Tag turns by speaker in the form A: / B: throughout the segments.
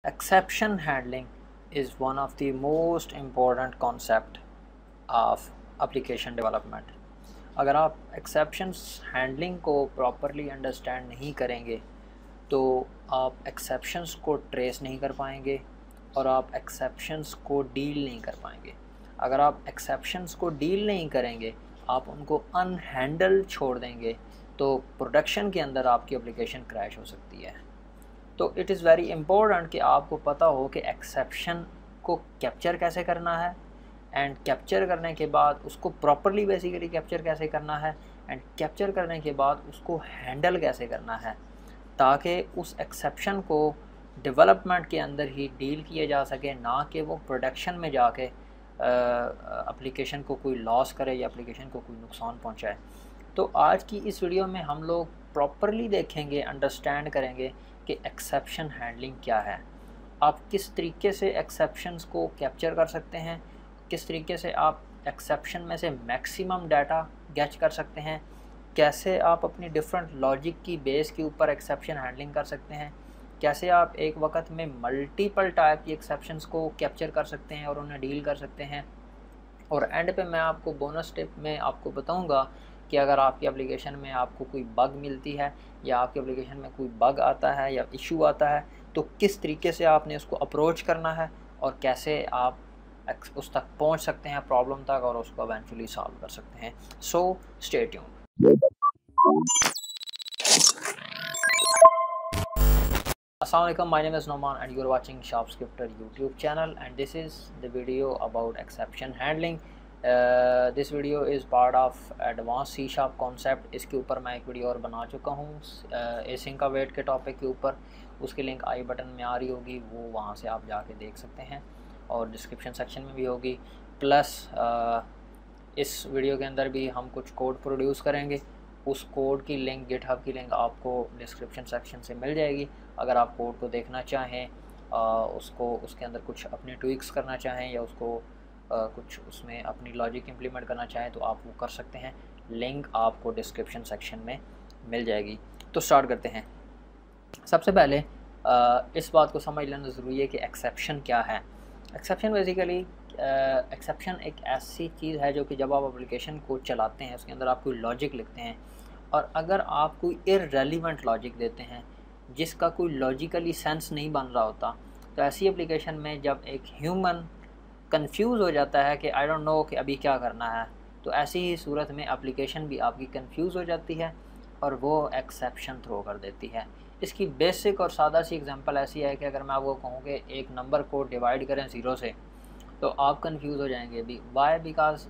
A: Exception handling is one of the most important concept of application development. अगर आप exceptions handling को properly understand नहीं करेंगे तो आप exceptions को trace नहीं कर पाएंगे और आप exceptions को deal नहीं कर पाएंगे। अगर आप exceptions को deal नहीं करेंगे, आप उनको unhandled छोड़ देंगे तो production के अंदर आपकी application crash हो सकती है। तो इट इज़ वेरी इम्पोर्टेंट कि आपको पता हो कि एक्सेप्शन को कैप्चर कैसे करना है एंड कैप्चर करने के बाद उसको प्रॉपरली बेसिकली कैप्चर कैसे करना है एंड कैप्चर करने के बाद उसको हैंडल कैसे करना है ताकि उस एक्सेप्शन को डेवलपमेंट के अंदर ही डील किया जा सके, ना कि वो प्रोडक्शन में जाके एप्लीकेशन को कोई लॉस करे या एप्लीकेशन को कोई नुकसान पहुंचाए। तो आज की इस वीडियो में हम लोग प्रॉपरली देखेंगे, अंडरस्टैंड करेंगे कि एक्सेप्शन हैंडलिंग क्या है, आप किस तरीके से एक्सेप्शंस को कैप्चर कर सकते हैं, किस तरीके से आप एक्सेप्शन में से मैक्सिमम डाटा गेच कर सकते हैं, कैसे आप अपनी डिफरेंट लॉजिक की बेस के ऊपर एक्सेप्शन हैंडलिंग कर सकते हैं, कैसे आप एक वक्त में मल्टीपल टाइप की एक्सेप्शंस को कैप्चर कर सकते हैं और उन्हें डील कर सकते हैं। और एंड पे मैं आपको बोनस टिप में आपको बताऊंगा कि अगर आपकी एप्लीकेशन में आपको कोई बग मिलती है या आपकी एप्लीकेशन में कोई बग आता है या इशू आता है तो किस तरीके से आपने उसको अप्रोच करना है और कैसे आप उस तक पहुंच सकते हैं, प्रॉब्लम तक, और उसको एवेंचुअली सॉल्व कर सकते हैं। So stay tuned. Assalamualaikum, my name is Noman and you're watching SharpScripter YouTube channel and this is the video about exception handling. This video is part of advanced C# concept। इसके ऊपर मैं एक video और बना चुका हूँ एसिंग का wait के टॉपिक के ऊपर, उसकी लिंक आई बटन में आ रही होगी, वो वहाँ से आप जाके देख सकते हैं और डिस्क्रिप्शन सेक्शन में भी होगी। प्लस इस वीडियो के अंदर भी हम कुछ कोड प्रोड्यूस करेंगे, उस कोड की लिंक, गिटहब की लिंक आपको डिस्क्रिप्शन सेक्शन से मिल जाएगी। अगर आप कोड को देखना चाहें, उसको उसके अंदर कुछ अपने ट्विक्स करना चाहें या उसको कुछ उसमें अपनी लॉजिक इम्प्लीमेंट करना चाहें तो आप वो कर सकते हैं, लिंक आपको डिस्क्रिप्शन सेक्शन में मिल जाएगी। तो स्टार्ट करते हैं। सबसे पहले इस बात को समझ लेना ज़रूरी है कि एक्सेप्शन क्या है। एक्सेप्शन बेसिकली एक्सेप्शन एक ऐसी चीज़ है जो कि जब आप एप्लीकेशन को चलाते हैं उसके अंदर आप कोई लॉजिक लिखते हैं और अगर आप कोई इररेलेवेंट लॉजिक देते हैं जिसका कोई लॉजिकली सेंस नहीं बन रहा होता, तो ऐसी एप्लीकेशन में जब एक ह्यूमन कंफ्यूज हो जाता है कि आई डोंट नो कि अभी क्या करना है, तो ऐसी ही सूरत में एप्लीकेशन भी आपकी कंफ्यूज हो जाती है और वो एक्सेप्शन थ्रो कर देती है। इसकी बेसिक और सादा सी एग्जांपल ऐसी है कि अगर मैं आपको कहूँ कि एक नंबर को डिवाइड करें 0 से, तो आप कंफ्यूज हो जाएंगे भी why, because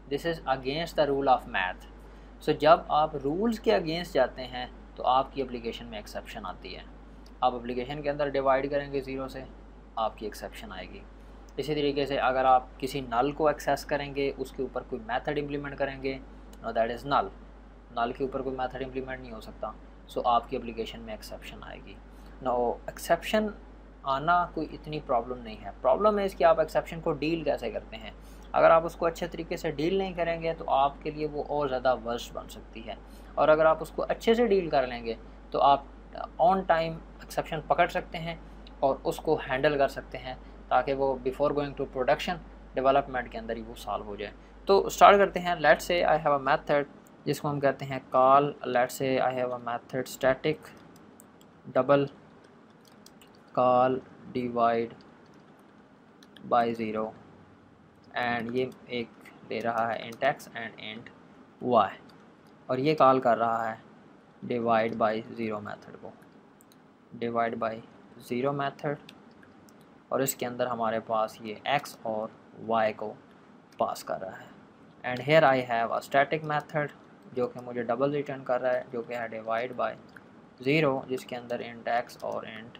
A: this is against the rule of math. So जब आप रूल्स के अगेंस्ट जाते हैं तो आपकी एप्लीकेशन में एक्सेप्शन आती है। आप एप्लीकेशन के अंदर डिवाइड करेंगे 0 से, आपकी एक्सेप्शन आएगी। इसी तरीके से अगर आप किसी नल को एक्सेस करेंगे, उसके ऊपर कोई मेथड इम्प्लीमेंट करेंगे, नो दैट इज़ नल, नल के ऊपर कोई मेथड इम्प्लीमेंट नहीं हो सकता, सो आपकी एप्लीकेशन में एक्सेप्शन आएगी। नो एक्सेप्शन आना कोई इतनी प्रॉब्लम नहीं है, प्रॉब्लम है इसकी आप एक्सेप्शन को डील कैसे करते हैं। अगर आप उसको अच्छे तरीके से डील नहीं करेंगे तो आपके लिए वो और ज़्यादा वर्स्ट बन सकती है, और अगर आप उसको अच्छे से डील कर लेंगे तो आप ऑन टाइम एक्सेप्शन पकड़ सकते हैं और उसको हैंडल कर सकते हैं ताकि वो before going to production development के अंदर ही वो सॉल्व हो जाए। तो स्टार्ट करते हैं। Let's say I have a method जिसको हम कहते हैं call. Let's say I have a method static double call divide by 0 and ये एक ले रहा है int x and int y और ये कॉल कर रहा है डिवाइड बाय 0 मेथड को, डिवाइड बाय 0 मेथड, और इसके अंदर हमारे पास ये x और y को पास कर रहा है। And here I have a static method जो कि मुझे डबल रिटर्न कर रहा है, जो कि है डिवाइड बाय 0, जिसके अंदर इंट x और इंट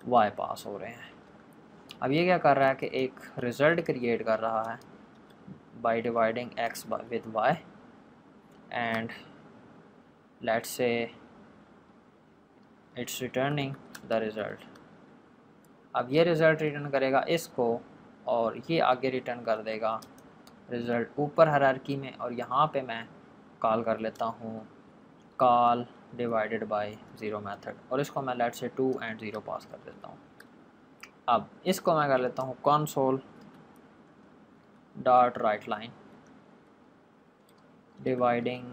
A: y पास हो रहे हैं। अब ये क्या कर रहा है कि एक रिज़ल्ट क्रिएट कर रहा है by dividing x with y and let's say it's returning the result. अब ये रिज़ल्ट रिटर्न करेगा इसको और ये आगे रिटर्न कर देगा रिज़ल्ट ऊपर हायरार्की में, और यहाँ पे मैं कॉल कर लेता हूँ कॉल डिवाइडेड बाय 0 मेथड और इसको मैं लेट्स से 2 एंड 0 पास कर देता हूँ। अब इसको मैं कर लेता हूँ console dot write line dividing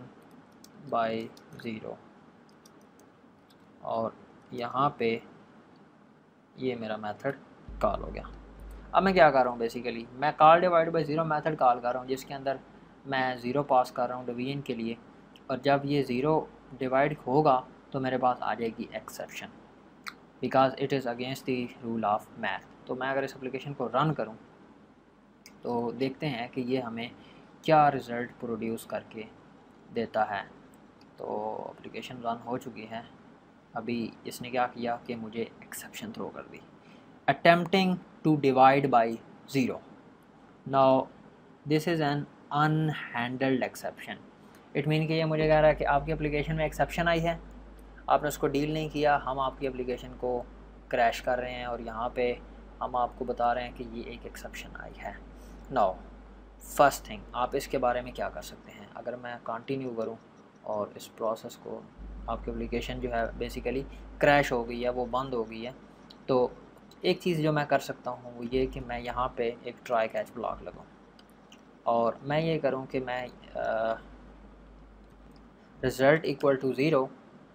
A: by 0 और यहाँ पे ये मेरा मेथड कॉल हो गया। अब मैं क्या कर रहा हूँ, बेसिकली मैं call divide by 0 method call कर रहा हूँ जिसके अंदर मैं 0 पास कर रहा हूँ डिवीजन के लिए, और जब ये 0 डिवाइड होगा तो मेरे पास आ जाएगी exception, because it is against the rule of math. तो मैं अगर इस एप्लीकेशन को रन करूँ तो देखते हैं कि ये हमें क्या रिज़ल्ट प्रोड्यूस करके देता है। तो एप्लीकेशन रन हो चुकी है। अभी इसने क्या किया कि मुझे एक्सेप्शन थ्रो कर दी, attempting to divide by 0। Now this is an unhandled exception. It mean कि ये मुझे कह रहा है कि आपकी एप्लीकेशन में एक्सेप्शन आई है, आपने उसको डील नहीं किया, हम आपकी एप्लीकेशन को क्रैश कर रहे हैं और यहाँ पे हम आपको बता रहे हैं कि ये एक एक्सेप्शन आई है। नाउ फर्स्ट थिंग, आप इसके बारे में क्या कर सकते हैं। अगर मैं कंटिन्यू करूँ और इस प्रोसेस को, आपकी एप्लीकेशन जो है बेसिकली क्रैश हो गई है, वो बंद हो गई है, तो एक चीज़ जो मैं कर सकता हूँ वो ये कि मैं यहाँ पे एक ट्राई कैच ब्लॉक लगाऊँ और मैं ये करूँ कि मैं रिज़ल्ट इक्वल टू 0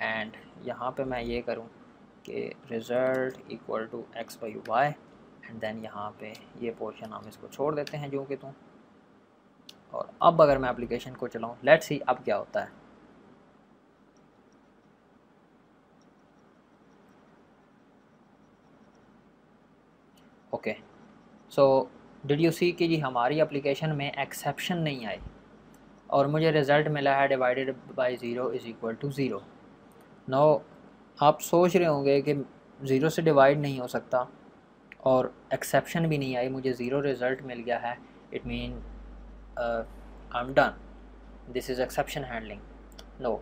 A: एंड यहाँ पे मैं ये करूँ कि result equal to x by y and then यहाँ पे ये पोर्शन हम इसको छोड़ देते हैं जो कि तुम। और अब अगर मैं एप्लीकेशन को चलाऊँ, लेट्स सी अब क्या होता है। Okay, so did you see कि जी हमारी एप्लीकेशन में एक्सेप्शन नहीं आई और मुझे रिज़ल्ट मिला है divided by 0 is equal to 0। No, आप सोच रहे होंगे कि 0 से डिवाइड नहीं हो सकता और एक्सेप्शन भी नहीं आई, मुझे 0 रिज़ल्ट मिल गया है, it mean I am done, this is exception handling. No,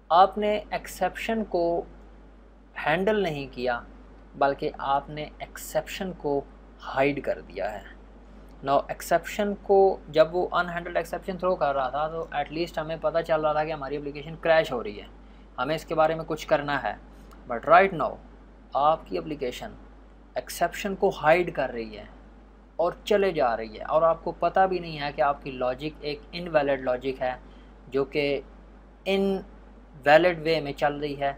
A: आपने एक्सेप्शन को हैंडल नहीं किया बल्कि आपने एक्सेप्शन को हाइड कर दिया है। नो, एक्सेप्शन को जब वो अनहैंडल्ड एक्सेप्शन थ्रो कर रहा था तो एटलीस्ट हमें पता चल रहा था कि हमारी एप्लीकेशन क्रैश हो रही है, हमें इसके बारे में कुछ करना है। बट राइट नाउ आपकी एप्लीकेशन एक्सेप्शन को हाइड कर रही है और चले जा रही है और आपको पता भी नहीं है कि आपकी लॉजिक एक इनवैलिड लॉजिक है जो कि इनवैलिड वे में चल रही है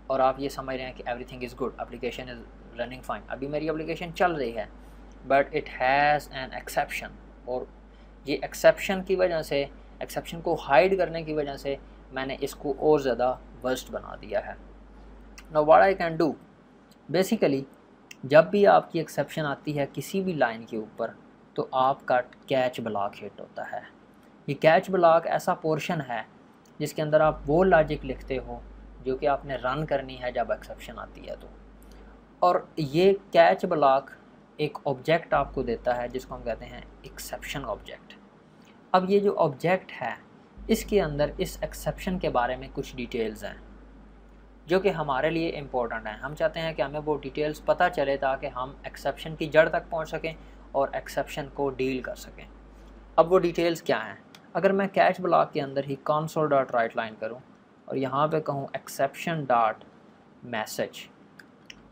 A: और आप ये समझ रहे हैं कि everything is good, application is running fine. अभी मेरी एप्लीकेशन चल रही है but it has an exception, और ये एक्सेप्शन की वजह से, एक्सेप्शन को हाइड करने की वजह से मैंने इसको और ज़्यादा वर्स्ट बना दिया है। Now what I can do, basically जब भी आपकी एक्सेप्शन आती है किसी भी लाइन के ऊपर तो आपका कैच ब्लॉक हिट होता है। ये कैच ब्लॉक ऐसा पोर्शन है जिसके अंदर आप वो लॉजिक लिखते हो जो कि आपने रन करनी है जब एक्सेप्शन आती है तो। और ये कैच ब्लॉक एक ऑब्जेक्ट आपको देता है जिसको हम कहते हैं एक्सेप्शन ऑब्जेक्ट। अब ये जो ऑब्जेक्ट है इसके अंदर इस एक्सेप्शन के बारे में कुछ डिटेल्स हैं जो कि हमारे लिए इम्पोर्टेंट हैं। हम चाहते हैं कि हमें वो डिटेल्स पता चले ताकि हम एक्सेप्शन की जड़ तक पहुंच सकें और एक्सेप्शन को डील कर सकें। अब वो डिटेल्स क्या हैं, अगर मैं कैच ब्लॉक के अंदर ही console डॉट राइट लाइन करूँ और यहाँ पे कहूँ एक्सेप्शन डॉट मैसेज,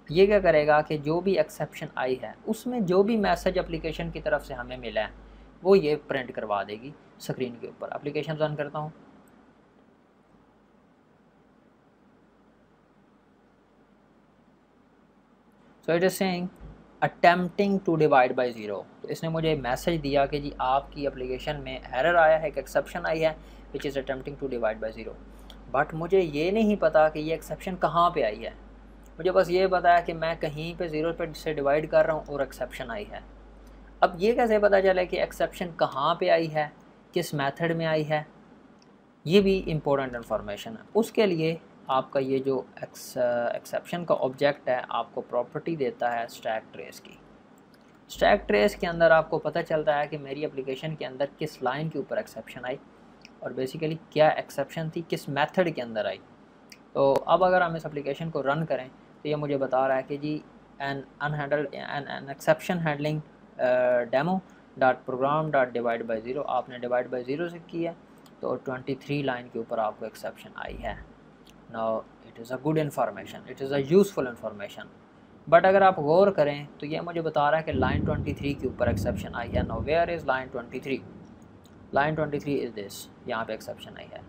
A: ये क्या करेगा कि जो भी एक्सेप्शन आई है उसमें जो भी मैसेज एप्लीकेशन की तरफ से हमें मिला है वो ये प्रिंट करवा देगी स्क्रीन के ऊपर। एप्लीकेशन रन करता हूँ, so it is saying attempting to divide by 0। तो इसने मुझे मैसेज दिया कि जी आपकी एप्लीकेशन में एरर आया है, एक एक्सेप्शन आई है which is attempting to divide by 0। But मुझे ये नहीं पता कि ये एक्सेप्शन कहाँ पे आई है, मुझे बस ये पता है कि मैं कहीं पे 0 पे से डिवाइड कर रहा हूँ और एक्सेप्शन आई है। अब ये कैसे पता चले कि एक्सेप्शन कहाँ पे आई है, किस मेथड में आई है, ये भी इम्पोर्टेंट इन्फॉर्मेशन है। उसके लिए आपका ये जो एक्सेप्शन का ऑब्जेक्ट है आपको प्रॉपर्टी देता है स्टैक ट्रेस की। स्टैक ट्रेस के अंदर आपको पता चलता है कि मेरी एप्लीकेशन के अंदर किस लाइन के ऊपर एक्सेप्शन आई और बेसिकली क्या एक्सेप्शन थी, किस मेथड के अंदर आई। तो अब अगर हम इस एप्लीकेशन को रन करें तो ये मुझे बता रहा है कि जी an unhandled an exception handling demo dot program dot divide by 0, आपने डिवाइड बाई 0 से किया तो 23 लाइन के ऊपर आपको एक्सेप्शन आई है। Now it is a good information, it is a useful information but अगर आप गौर करें तो ये मुझे बता रहा है कि लाइन 23 के ऊपर एक्सेप्शन आई है। No where is line 23? Line 23 is this, यहाँ पे एक्सेप्शन आई है।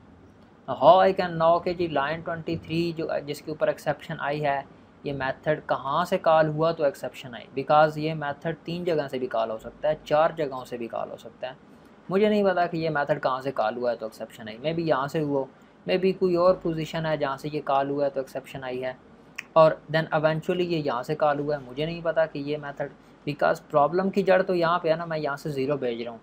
A: हाउ आई कैन नो कि जी लाइन 23 जो जिसके ऊपर एक्सेप्शन आई है, ये मेथड कहाँ से कॉल हुआ तो एक्सेप्शन आई? बिकॉज़ ये मेथड 3 जगह से भी कॉल हो सकता है, 4 जगहों से भी कॉल हो सकता है। मुझे नहीं पता कि ये मेथड कहाँ से कॉल हुआ है तो एक्सेप्शन आई। मे बी यहाँ से हुआ, मे बी कोई और पोजीशन है जहाँ से ये कॉल हुआ है तो एक्सेप्शन आई है, और देन एवेंचुअली ये यहाँ से कॉल हुआ है। मुझे नहीं पता कि ये मेथड, बिकॉज प्रॉब्लम की जड़ तो यहाँ पे है ना, मैं यहाँ से 0 भेज रहा हूँ,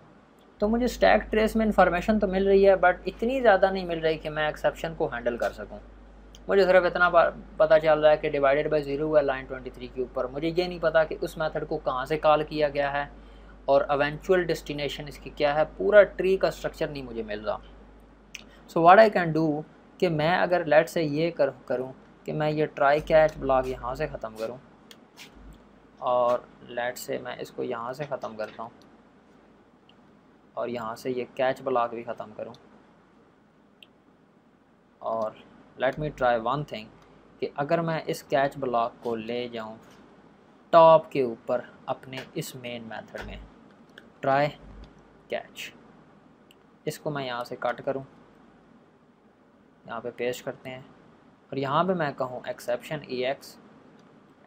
A: तो मुझे स्टैक ट्रेस में इन्फॉर्मेशन तो मिल रही है बट इतनी ज़्यादा नहीं मिल रही कि मैं एक्सेप्शन को हैंडल कर सकूँ। मुझे सिर्फ इतना पता चल रहा है कि डिवाइडेड बाय 0 हुआ लाइन 23 के ऊपर। मुझे ये नहीं पता कि उस मेथड को कहाँ से कॉल किया गया है और एवेंचुअल डेस्टिनेशन इसकी क्या है। पूरा ट्री का स्ट्रक्चर नहीं मुझे मिल रहा। So what I can do कि मैं अगर लेट से ये करूँ कि मैं ये ट्राई कैच ब्लॉक यहाँ से ख़त्म करूँ, और लेट से मैं इसको यहाँ से ख़त्म करता हूँ, और यहाँ से ये कैच ब्लॉक भी ख़त्म करूँ, और let me try one thing कि अगर मैं इस कैच ब्लॉक को ले जाऊँ टॉप के ऊपर अपने इस मेन मेथड में, ट्राई कैच, इसको मैं यहाँ से कट करूँ, यहाँ पे पेस्ट करते हैं, और यहाँ पे मैं कहूँ exception ex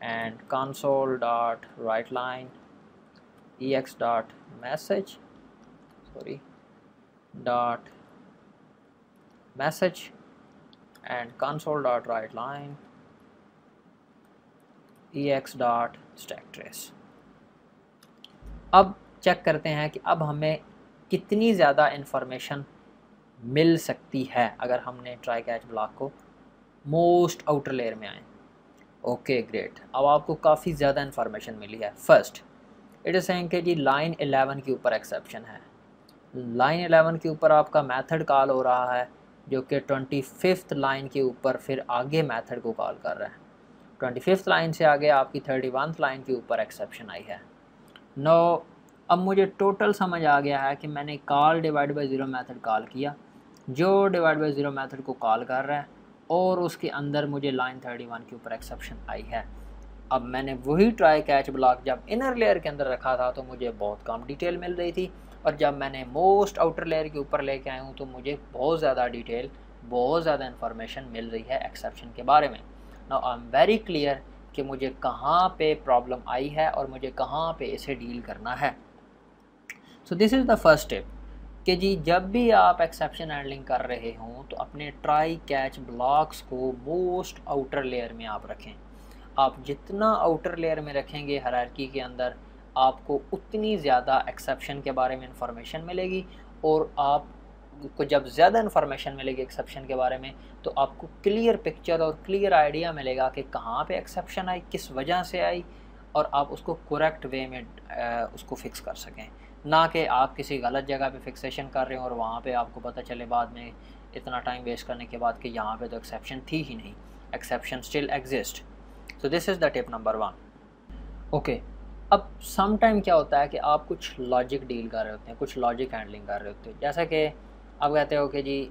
A: and console dot write line ex dot message dot message and console dot write line ex dot stack trace. अब चेक करते हैं कि अब हमें कितनी ज़्यादा इन्फॉर्मेशन मिल सकती है अगर हमने ट्राई कैच ब्लॉक को मोस्ट आउटर लेयर में आए। ओके ग्रेट, अब आपको काफ़ी ज़्यादा इन्फॉर्मेशन मिली है। फर्स्ट इट इज़ सेइंग कि जी लाइन 11 के ऊपर एक्सेप्शन है। लाइन 11 के ऊपर आपका मेथड कॉल हो रहा है जो कि 25th लाइन के ऊपर फिर आगे मेथड को कॉल कर रहा है। 25th लाइन से आगे आपकी 31st लाइन के ऊपर एक्सेप्शन आई है। नो अब मुझे टोटल समझ आ गया है कि मैंने call divide by 0 method call किया जो डिवाइड बाय 0 मेथड को कॉल कर रहा है, और उसके अंदर मुझे लाइन 31 के ऊपर एक्सेप्शन आई है। अब मैंने वही ट्राई कैच ब्लॉक जब इनर लेयर के अंदर रखा था तो मुझे बहुत कम डिटेल मिल रही थी, और जब मैंने मोस्ट आउटर लेयर के ऊपर लेके आया हूँ तो मुझे बहुत ज़्यादा डिटेल, बहुत ज़्यादा इन्फॉर्मेशन मिल रही है एक्सेप्शन के बारे में। Now I am very clear कि मुझे कहाँ पे प्रॉब्लम आई है और मुझे कहाँ पे इसे डील करना है। सो this is the first step कि जी जब भी आप एक्सेप्शन हैंडलिंग कर रहे हों तो अपने ट्राई कैच ब्लॉक्स को मोस्ट आउटर लेयर में आप रखें। आप जितना आउटर लेयर में रखेंगे हायरार्की के अंदर, आपको उतनी ज़्यादा एक्सेप्शन के बारे में इंफॉर्मेशन मिलेगी, और आपको जब ज़्यादा इन्फॉर्मेशन मिलेगी एक्सेप्शन के बारे में तो आपको क्लियर पिक्चर और क्लियर आइडिया मिलेगा कि कहाँ पे एक्सेप्शन आई, किस वजह से आई, और आप उसको करेक्ट वे में उसको फिक्स कर सकें, ना कि आप किसी गलत जगह पे फिक्सेशन कर रहे हो और वहाँ पे आपको पता चले बाद में इतना टाइम वेस्ट करने के बाद कि यहाँ पे तो एक्सेप्शन थी ही नहीं। Exception still exist. So this is the tip number 1। Okay, अब सम टाइम क्या होता है कि आप कुछ लॉजिक डील कर रहे होते हैं, कुछ लॉजिक हैंडलिंग कर रहे होते हैं, जैसा कि आप कहते हो कि जी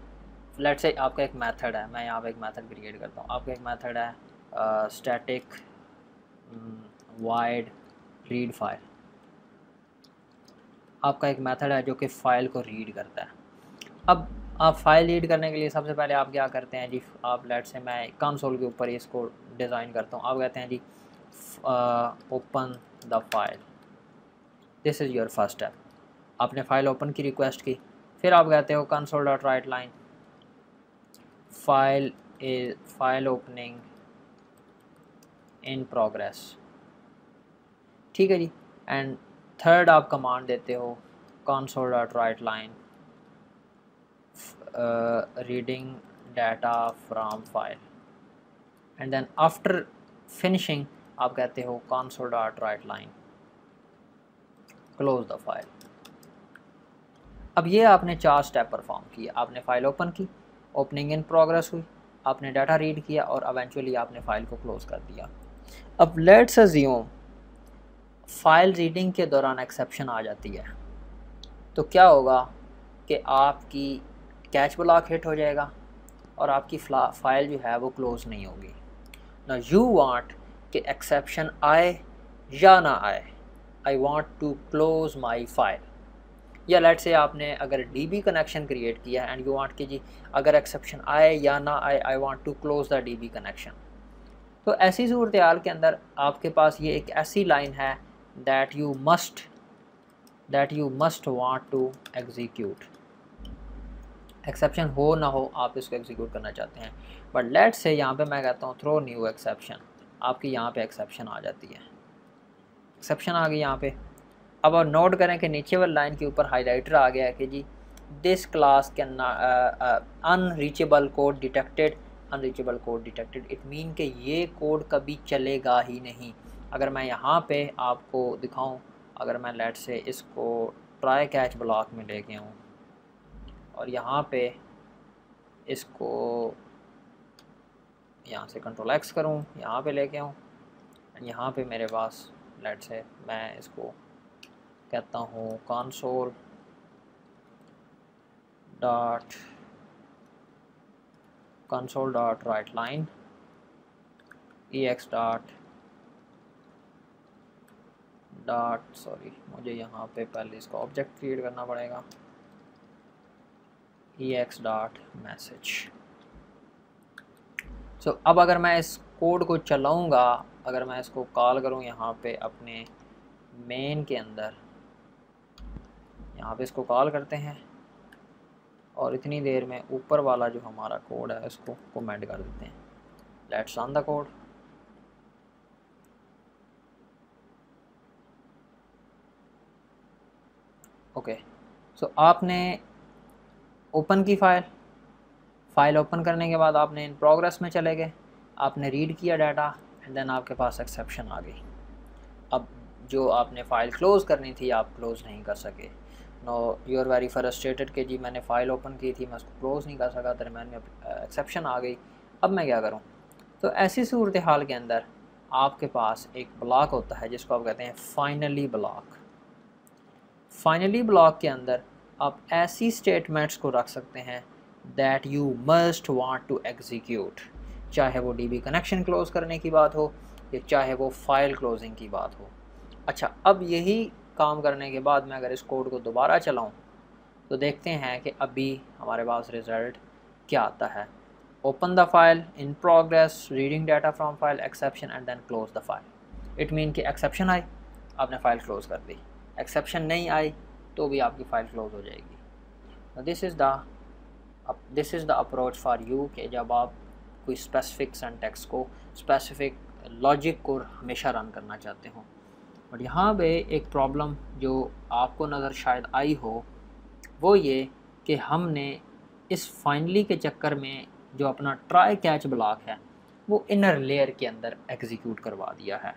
A: लेट्स से आपका एक मेथड है, मैं यहाँ पे एक मेथड क्रिएट करता हूँ। आपका एक मेथड है स्टैटिक वाइड रीड फाइल। आपका एक मेथड है जो कि फ़ाइल को रीड करता है। अब आप फाइल रीड करने के लिए सबसे पहले आप क्या करते हैं जी, आप लेट्स से मैं कंसोल के ऊपर इसको डिज़ाइन करता हूँ। आप कहते हैं जी open the file, this is your first step. आपने फ़ाइल ओपन की रिक्वेस्ट की, फिर आप कहते हो console dot write line file opening in progress, ठीक है जी। एंड थर्ड आप कमांड देते हो console dot write line reading data from file, and then after finishing आप कहते हो console dot write line close the file। अब ये आपने 4 स्टेप परफॉर्म किए। आपने फाइल ओपन की, ओपनिंग इन प्रोग्रेस हुई, आपने डाटा रीड किया, और एवेंचुअली आपने फाइल को क्लोज कर दिया। अब लेट्स अज्यूम फाइल रीडिंग के दौरान एक्सेप्शन आ जाती है, तो क्या होगा कि आपकी कैच ब्लॉक हिट हो जाएगा और आपकी फ़ाइल जो है वो क्लोज़ नहीं होगी। ना यू वांट कि एक्सेप्शन आए या ना आए, I want to close my file. या लेट्स से आपने अगर DB कनेक्शन क्रिएट किया है एंड यू वांट कि जी अगर एक्सेप्शन आए या ना आए, I want to close the DB connection. तो ऐसी सूरत हाल के अंदर आपके पास ये एक ऐसी लाइन है that you must want to execute. Exception हो ना हो आप इसको एग्जीक्यूट करना चाहते हैं, बट लेट्स से यहाँ पे मैं कहता हूँ थ्रो न्यू एक्सेप्शन, आपकी यहाँ पे एक्सेप्शन आ जाती है, एक्सेप्शन आ गई यहाँ पे। अब आप नोट करें कि नीचे वाली लाइन के ऊपर हाईलाइटर आ गया है कि जी this class can unreachable code detected, unreachable code detected. It mean कि ये कोड कभी चलेगा ही नहीं। अगर मैं यहाँ पे आपको दिखाऊं, अगर मैं लेट से इसको ट्राई कैच ब्लॉक में लेके आऊँ और यहाँ पे इसको यहाँ से कंट्रोल X करूँ, यहाँ पे लेके आऊँ, यहाँ पे मेरे पास लेट से मैं इसको कहता हूँ console dot write line ex dot sorry मुझे यहाँ पे पहले इसका ऑब्जेक्ट क्रिएट करना पड़ेगा, ex डॉट मैसेज। सो अब अगर मैं इस कोड को चलाऊँगा, अगर मैं इसको कॉल करूँ यहाँ पे अपने मेन के अंदर, यहाँ पे इसको कॉल करते हैं और इतनी देर में ऊपर वाला जो हमारा कोड है इसको कमेंट कर देते हैं। Let's run the code. Okay, so आपने ओपन की फाइल ओपन करने के बाद आपने इन प्रोग्रेस में चले गए, आपने रीड किया डाटा एंड देन आपके पास एक्सेप्शन आ गई। अब जो आपने फ़ाइल क्लोज़ करनी थी आप क्लोज़ नहीं कर सके। No you are very frustrated कि जी मैंने फ़ाइल ओपन की थी, मैं उसको क्लोज़ नहीं कर सका, दरम्यान में एक्सेप्शन आ गई, अब मैं क्या करूं? तो ऐसी सूरत हाल के अंदर आपके पास एक ब्लॉक होता है जिसको आप कहते हैं फाइनली ब्लॉक। फाइनली ब्लॉक के अंदर आप ऐसी स्टेटमेंट्स को रख सकते हैं that you must want to execute, चाहे वो DB कनेक्शन क्लोज़ करने की बात हो या चाहे वो फाइल क्लोजिंग की बात हो। अच्छा, अब यही काम करने के बाद मैं अगर इस कोड को दोबारा चलाऊं तो देखते हैं कि अभी हमारे पास रिज़ल्ट क्या आता है। Open the file, in progress, reading data from file, exception and then close the file. It mean कि एक्सेप्शन आई, आपने फ़ाइल क्लोज़ कर दी, एक्सेप्शन नहीं आई तो भी आपकी फ़ाइल क्लोज़ हो जाएगी। This is the approach for you कि जब आप कोई स्पेसिफिक सिंटैक्स को, स्पेसिफिक लॉजिक को हमेशा रन करना चाहते हो। बट यहाँ पे एक प्रॉब्लम जो आपको नज़र शायद आई हो वो ये कि हमने इस फाइनली के चक्कर में जो अपना ट्राई कैच ब्लॉक है वो इनर लेयर के अंदर एग्जीक्यूट करवा दिया है,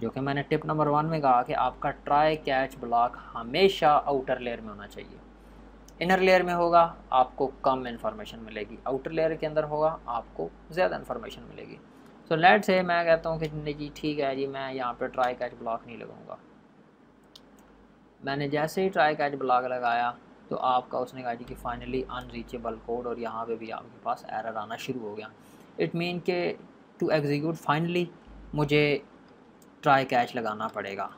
A: जो कि मैंने टिप नंबर 1 में कहा कि आपका ट्राई कैच ब्लॉक हमेशा आउटर लेयर में होना चाहिए। इनर लेयर में होगा आपको कम इन्फॉर्मेशन मिलेगी, आउटर लेयर के अंदर होगा आपको ज़्यादा इन्फॉर्मेशन मिलेगी। सो लेट से मैं कहता हूँ कि जी ठीक है जी मैं यहाँ पे ट्राई कैच ब्लॉक नहीं लगाऊंगा। मैंने जैसे ही ट्राई कैच ब्लॉक लगाया तो आपका उसने कहा जी कि फाइनली अनरीचेबल कोड, और यहाँ पे भी आपके पास एरर आना शुरू हो गया। इट मीन के टू एग्जीक्यूट फाइनली मुझे ट्राई कैच लगाना पड़ेगा।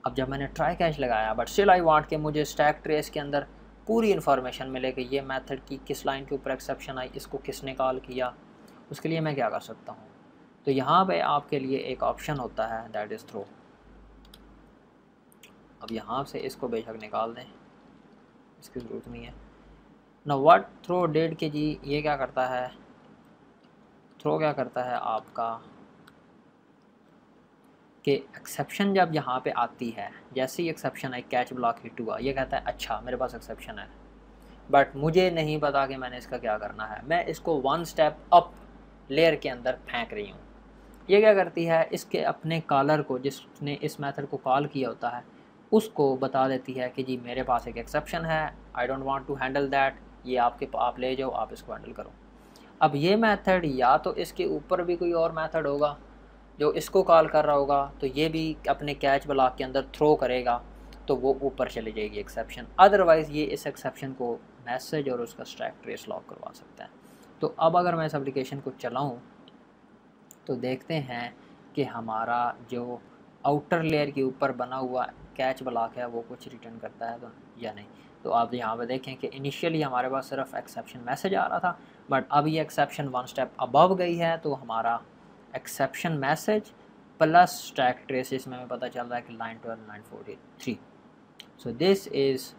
A: अब जब मैंने ट्राई कैच लगाया बट स्टिल आई वांट कि मुझे स्टैक ट्रेस के अंदर पूरी इन्फॉर्मेशन मिले कि ये मेथड की किस लाइन के ऊपर एक्सेप्शन आई, इसको किसने कॉल किया, उसके लिए मैं क्या कर सकता हूँ। तो यहाँ पे आपके लिए एक ऑप्शन होता है दैट इज़ थ्रो। अब यहाँ से इसको बेशक निकाल दें, इसकी ज़रूरत नहीं है ना। व्हाट थ्रो डिड के जी ये क्या करता है, थ्रो क्या करता है आपका कि एक्सेप्शन जब यहाँ पे आती है, जैसे ही एक्सेप्शन आई कैच ब्लॉक हिट हुआ, ये कहता है अच्छा मेरे पास एक्सेप्शन है बट मुझे नहीं पता कि मैंने इसका क्या करना है, मैं इसको 1 स्टेप अप लेयर के अंदर फेंक रही हूँ। ये क्या करती है, इसके अपने कॉलर को, जिसने इस मेथड को कॉल किया होता है, उसको बता देती है कि जी मेरे पास एक एक्सेप्शन है, I don't want to handle that, ये आप ले जाओ, आप इसको हैंडल करो। अब ये मेथड या तो इसके ऊपर भी कोई और मेथड होगा जो इसको कॉल कर रहा होगा, तो ये भी अपने कैच ब्लॉक के अंदर थ्रो करेगा तो वो ऊपर चली जाएगी एक्सेप्शन। अदरवाइज़ ये इस एक्सेप्शन को मैसेज और उसका स्टैक ट्रेस लॉक करवा सकता है। तो अब अगर मैं इस एप्लीकेशन को चलाऊँ तो देखते हैं कि हमारा जो आउटर लेयर के ऊपर बना हुआ कैच ब्लॉक है वो कुछ रिटर्न करता है तो या नहीं। तो आप यहाँ पे देखें कि इनिशियली हमारे पास सिर्फ एक्सेप्शन मैसेज आ रहा था, बट अब ये एक्सेप्शन वन स्टेप अबव गई है, तो हमारा exception message plus stack traces में हमें पता चल रहा है कि line 12 line 43। So this is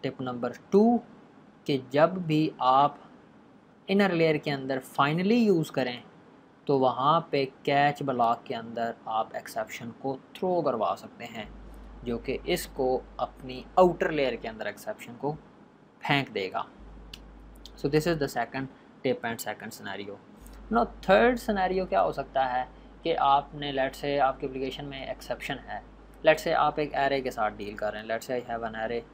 A: tip number 2 कि जब भी आप इनर लेयर के अंदर फाइनली यूज़ करें तो वहाँ पे कैच ब्लॉक के अंदर आप एक्सेप्शन को थ्रो करवा सकते हैं, जो कि इसको अपनी आउटर लेयर के अंदर एक्सेप्शन को फेंक देगा। So this is the second tip and second scenario. No third scenario क्या हो सकता है कि आपने लेट से आपके एप्लीकेशन में एक्सेप्शन है, लेट से आप एक एरे के साथ डील कर रहे हैं, late say I have an array.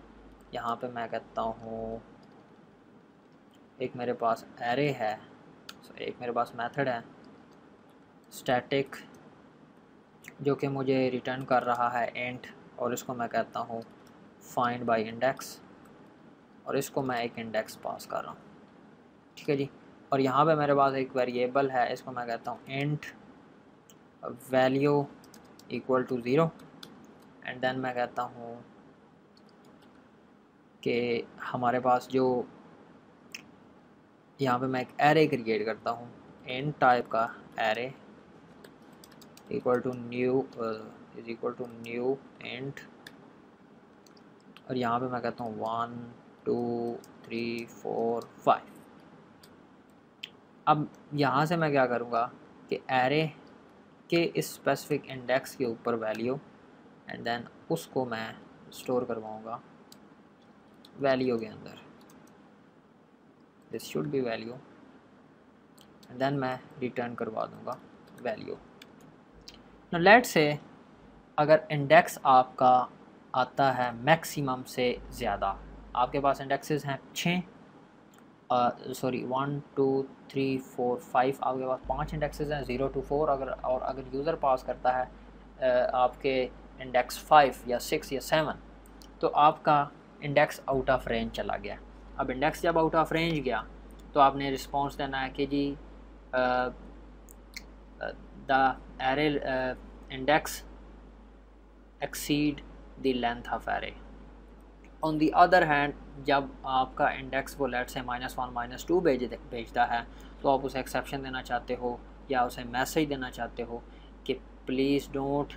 A: यहाँ पे मैं कहता हूँ एक मेरे पास एरे है, एक मेरे पास मेथड है स्टैटिक जो कि मुझे रिटर्न कर रहा है इंट, और इसको मैं कहता हूँ फाइंड बाय इंडेक्स, और इसको मैं एक इंडेक्स पास कर रहा हूँ, ठीक है जी। और यहाँ पे मेरे पास एक वेरिएबल है, इसको मैं कहता हूँ int value equal to 0, and then मैं कहता हूँ कि हमारे पास जो यहाँ पे मैं एक एरे क्रिएट करता हूँ इंट टाइप का array equal to new is equal to new int, और यहाँ पे मैं कहता हूँ 1 2 3 4 5। अब यहाँ से मैं क्या करूँगा कि एरे के इस स्पेसिफिक इंडेक्स के ऊपर वैल्यू, एंड देन उसको मैं स्टोर करवाऊँगा वैल्यू के अंदर, this should be value, and then मैं रिटर्न करवा दूँगा वैल्यू। ना लेट से अगर इंडेक्स आपका आता है मैक्सिमम से ज़्यादा, आपके पास इंडेक्सेस हैं 6 सॉरी 1 2 3 4 5, आपके पास 5 इंडेक्सेस हैं 0 to 4। अगर यूज़र पास करता है आपके इंडेक्स 5 या 6 या 7, तो आपका इंडेक्स आउट ऑफ रेंज चला गया। अब इंडेक्स जब आउट ऑफ रेंज गया तो आपने रिस्पॉन्स देना है कि जी the array index exceed the length of array. On the other hand जब आपका इंडेक्स वो लेट से -1 -2 भेजता है, तो आप उसे एक्सेप्शन देना चाहते हो या उसे मैसेज देना चाहते हो कि please don't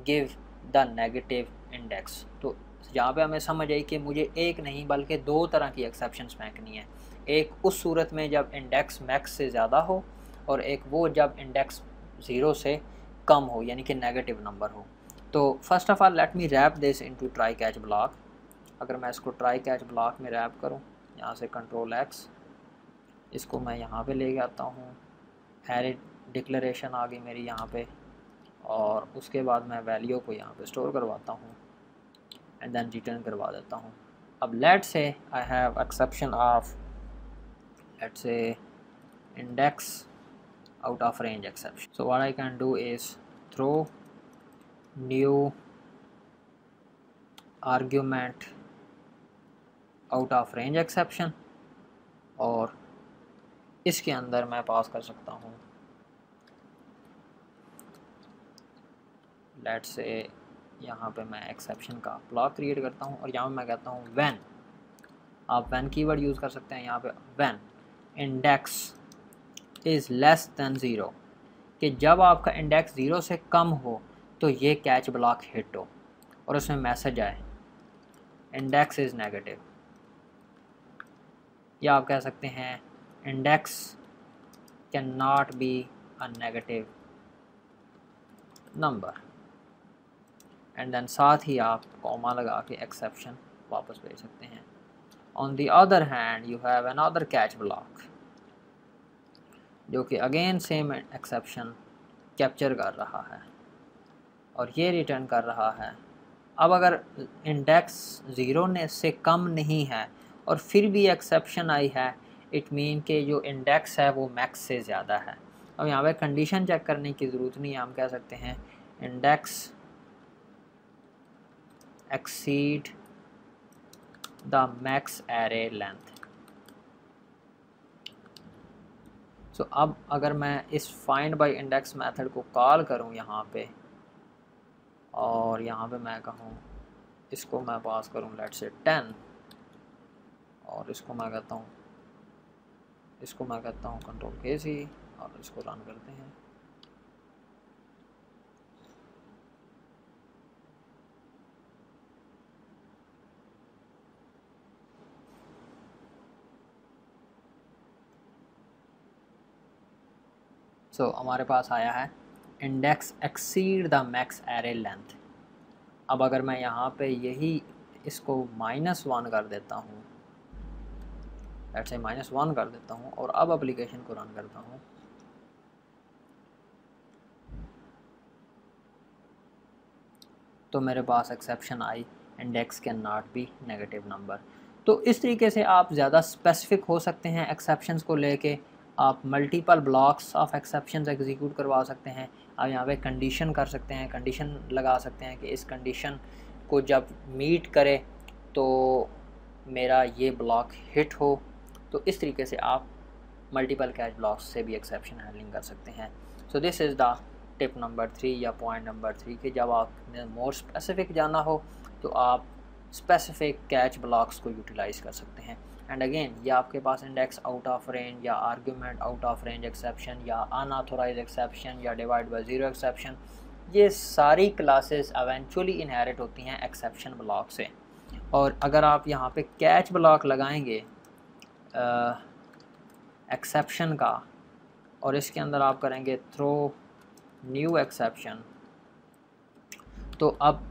A: give the negative index. तो यहाँ पे हमें समझ आई कि मुझे एक नहीं बल्कि 2 तरह की एक्सेप्शंस फेंकनी है। एक उस सूरत में जब इंडेक्स मैक्स से ज़्यादा हो, और एक वो जब इंडेक्स 0 से कम हो, यानी कि नेगेटिव नंबर हो। तो first of all let me wrap this into try catch block. अगर मैं इसको ट्राई कैच ब्लॉक में रैप करूं, यहाँ से कंट्रोल X, इसको मैं यहाँ पे ले आता हूँ, एरे डिक्लेरेशन आ गई मेरी यहाँ पे, और उसके बाद मैं वैल्यू को यहाँ पे स्टोर करवाता हूँ एंड देन रिटर्न करवा देता हूँ। अब let say I have exception of let say index out of range exception. So what I can do is throw new argument out of range exception, और इसके अंदर मैं पास कर सकता हूँ लेट से यहाँ पे मैं एक्सेप्शन का ब्लॉक क्रिएट करता हूँ, और यहाँ मैं कहता हूँ व्हेन। आप व्हेन कीवर्ड यूज़ कर सकते हैं यहाँ पे, when index is less than 0, कि जब आपका इंडेक्स 0 से कम हो तो ये कैच ब्लॉक हिट हो और उसमें मैसेज आए इंडेक्स इज़ नेगेटिव, या आप कह सकते हैं index can not be a negative number, and then साथ ही आप कॉमा लगा के एक्सेप्शन वापस भेज सकते हैं। On the other hand you have another catch block जो कि अगेन सेम एक्सेप्शन कैप्चर कर रहा है और ये रिटर्न कर रहा है। अब अगर इंडेक्स 0 से कम नहीं है और फिर भी एक्सेप्शन आई है, इट मीन कि जो इंडेक्स है वो मैक्स से ज़्यादा है। अब यहाँ पे कंडीशन चेक करने की ज़रूरत नहीं है, हम कह सकते हैं index exceed the max array length. So अब अगर मैं इस फाइंड बाय इंडेक्स मेथड को कॉल करूं यहाँ पे, और यहाँ पे मैं कहूँ इसको मैं पास करूँ लेट्स से 10, और इसको मैं कहता हूँ Ctrl+K और इसको रन करते हैं। सो हमारे पास आया है index exceed the max array length. अब अगर मैं यहाँ पे यही इसको -1 कर देता हूँ, लेट्स से -1 कर देता हूँ, और अब एप्लीकेशन को रन करता हूँ, तो मेरे पास एक्सेप्शन आई index can not be negative number. तो इस तरीके से आप ज़्यादा स्पेसिफिक हो सकते हैं एक्सेप्शंस को लेके। आप multiple blocks of exceptions execute करवा सकते हैं। आप यहाँ पे कंडीशन कर सकते हैं, कंडीशन लगा सकते हैं कि इस कंडीशन को जब मीट करे तो मेरा ये ब्लॉक हिट हो। तो इस तरीके से आप मल्टीपल कैच ब्लॉक्स से भी एक्सेप्शन हैंडलिंग कर सकते हैं। सो this is the tip number 3 या पॉइंट नंबर 3 कि जब आपने मोर स्पेसिफिक जाना हो तो आप स्पेसिफिक कैच ब्लॉक्स को यूटिलाइज़ कर सकते हैं। एंड अगेन ये आपके पास इंडेक्स आउट ऑफ रेंज या argument out of range exception या अनऑथोराइज्ड एक्सेप्शन या डिवाइड बाय ज़ीरो एक्सेप्शन, ये सारी क्लासेस एवेंचुअली इनहेरिट होती हैं एक्सेप्शन ब्लॉक से। और अगर आप यहाँ पे कैच ब्लॉक लगाएंगे एक्सेप्शन का, और इसके अंदर आप करेंगे थ्रो न्यू एक्सेप्शन, तो अब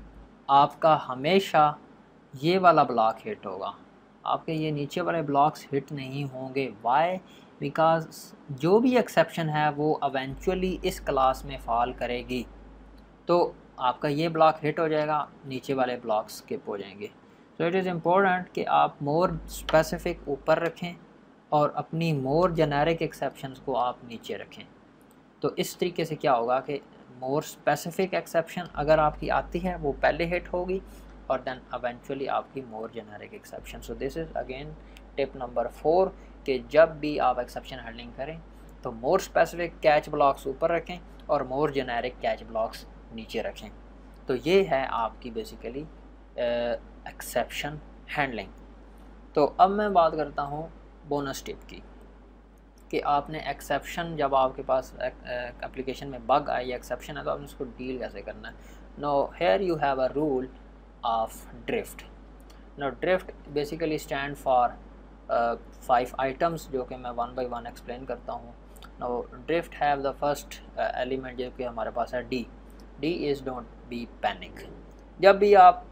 A: आपका हमेशा ये वाला ब्लॉक हिट होगा, आपके ये नीचे वाले ब्लॉक्स हिट नहीं होंगे। वाई? बिकॉज जो भी एक्सेप्शन है वो एवेंचुअली इस क्लास में फॉल करेगी, तो आपका ये ब्लॉक हिट हो जाएगा, नीचे वाले ब्लॉक्स स्किप हो जाएंगे। तो इट इज़ इम्पोर्टेंट कि आप मोर स्पेसिफिक ऊपर रखें और अपनी मोर जेनेरिक एक्सेप्शंस को आप नीचे रखें। तो इस तरीके से क्या होगा कि मोर स्पेसिफिक एक्सेप्शन अगर आपकी आती है वो पहले हिट होगी, और देन एवेंचुअली आपकी more generic exception. So this is again tip number 4 कि जब भी आप एक्सेप्शन हैंडलिंग करें तो मोर स्पेसिफिक कैच ब्लॉक्स ऊपर रखें और मोर जेनेरिक कैच ब्लॉक्स नीचे रखें। तो ये है आपकी बेसिकली एक्सेप्शन हैंडलिंग। तो अब मैं बात करता हूँ बोनस टिप की, कि आपने एक्सेप्शन, जब आपके पास एप्लीकेशन में बग आई एक्सेप्शन है तो आपने उसको डील कैसे करना है। No here you have a rule of drift. Now drift basically stand for 5 items जो कि मैं 1 by 1 explain करता हूँ। Now drift have the first element जो कि हमारे पास है D is don't be panic। जब भी आप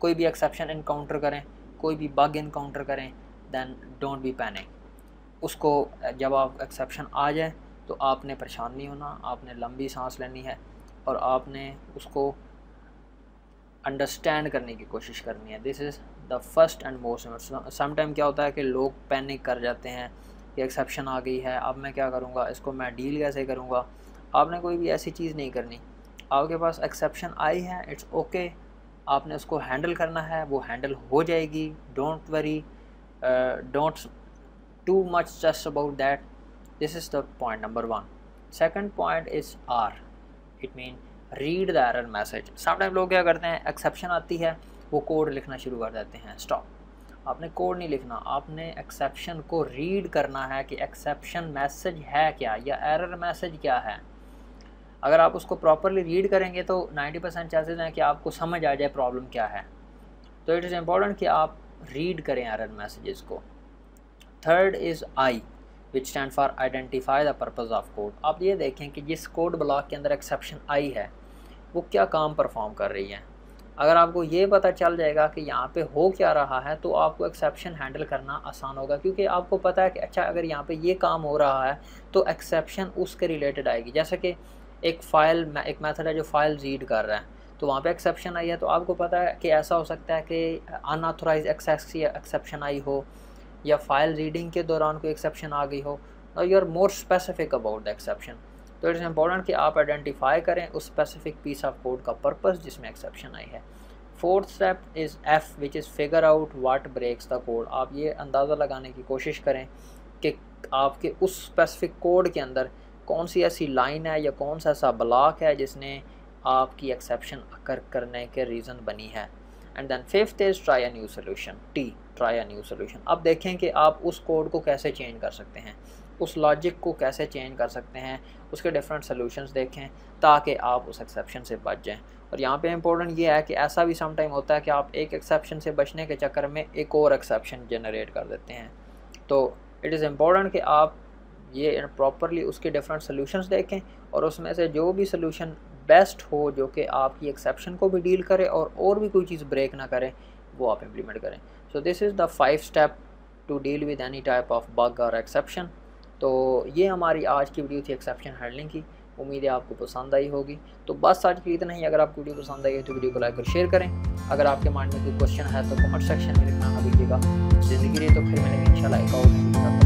A: कोई भी exception encounter करें, कोई भी bug encounter करें, then don't be panic। उसको जब आप exception आ जाए तो आपने परेशान नहीं होना, आपने लंबी सांस लेनी है और आपने उसको अंडरस्टैंड करने की कोशिश करनी है। This is the first and most. Sometime क्या होता है कि लोग पैनिक कर जाते हैं कि एक्सेप्शन आ गई है, अब मैं क्या करूँगा, इसको मैं डील कैसे करूँगा। आपने कोई भी ऐसी चीज़ नहीं करनी, आपके पास एक्सेप्शन आई है, इट्स ओके, आपने उसको हैंडल करना है, वो हैंडल हो जाएगी। Don't worry, don't too much stress about that. This is the point number 1। Second point is R, it mean read the error message. Sometime लोग क्या करते हैं, एक्सेप्शन आती है वो कोड लिखना शुरू कर देते हैं। स्टॉप, आपने कोड नहीं लिखना, आपने एक्सेप्शन को रीड करना है कि एक्सेप्शन मैसेज है क्या या एरर मैसेज क्या है। अगर आप उसको प्रॉपरली रीड करेंगे तो 90% चांसेस हैं कि आपको समझ आ जाए प्रॉब्लम क्या है। तो इट इज़ इम्पॉर्टेंट कि आप रीड करें एरर मैसेजेस को। Third is I, which stand for identify the purpose of code. आप ये देखें कि जिस कोड ब्लॉक के अंदर एक्सेप्शन आई है वो क्या काम परफॉर्म कर रही है। अगर आपको ये पता चल जाएगा कि यहाँ पे हो क्या रहा है तो आपको एक्सेप्शन हैंडल करना आसान होगा, क्योंकि आपको पता है कि अच्छा अगर यहाँ पे ये काम हो रहा है तो एक्सेप्शन उसके रिलेटेड आएगी। जैसे कि एक मेथड है जो फाइल रीड कर रहा है, तो वहाँ पे एक्सेप्शन आई है, तो आपको पता है कि ऐसा हो सकता है कि अनऑथोराइज्ड एक्सेस या एक्सेप्शन आई हो, या फाइल रीडिंग के दौरान कोई एक्सेप्शन आ गई हो, और you are more specific about the exception. तो इट्स इम्पॉर्टेंट कि आप आइडेंटिफाई करें उस स्पेसिफिक पीस ऑफ कोड का पर्पस जिसमें एक्सेप्शन आई है। Fourth step is F, which is figure out what breaks the code. आप ये अंदाज़ा लगाने की कोशिश करें कि आपके उस स्पेसिफिक कोड के अंदर कौन सी ऐसी लाइन है या कौन सा ऐसा ब्लॉक है जिसने आपकी एक्सेप्शन अकर करने के रीज़न बनी है। And then fifth is try a new solution, T, try a new solution. अब देखें कि आप उस कोड को कैसे चेंज कर सकते हैं, उस लॉजिक को कैसे चेंज कर सकते हैं, उसके डिफरेंट सोल्यूशंस देखें ताकि आप उस एक्सेप्शन से बच जाएं। और यहाँ पे इंपॉर्टेंट ये है कि ऐसा भी सम टाइम होता है कि आप एक एक्सेप्शन से बचने के चक्कर में एक और एक्सेप्शन जनरेट कर देते हैं। तो इट इज़ इम्पोर्टेंट कि आप ये प्रॉपरली उसके डिफरेंट सोल्यूशंस देखें और उसमें से जो भी सोल्यूशन बेस्ट हो जो कि आपकी एक्सेप्शन को भी डील करे और भी कोई चीज़ ब्रेक ना करे, वो आप इम्प्लीमेंट करें। So this is the 5 step to deal with any type of bug और एक्सेप्शन। तो ये हमारी आज की वीडियो थी एक्सेप्शन हैंडलिंग की। उम्मीद है आपको पसंद आई होगी। तो बस आज के लिए इतना ही। अगर आपको वीडियो पसंद आई है तो वीडियो को लाइक और शेयर करें। अगर आपके माइंड में कोई क्वेश्चन है तो कमेंट सेक्शन में लिखना ना भूलिएगा। ज़िंदगी रही तो फिर मिलेंगे इंशाल्लाह एक और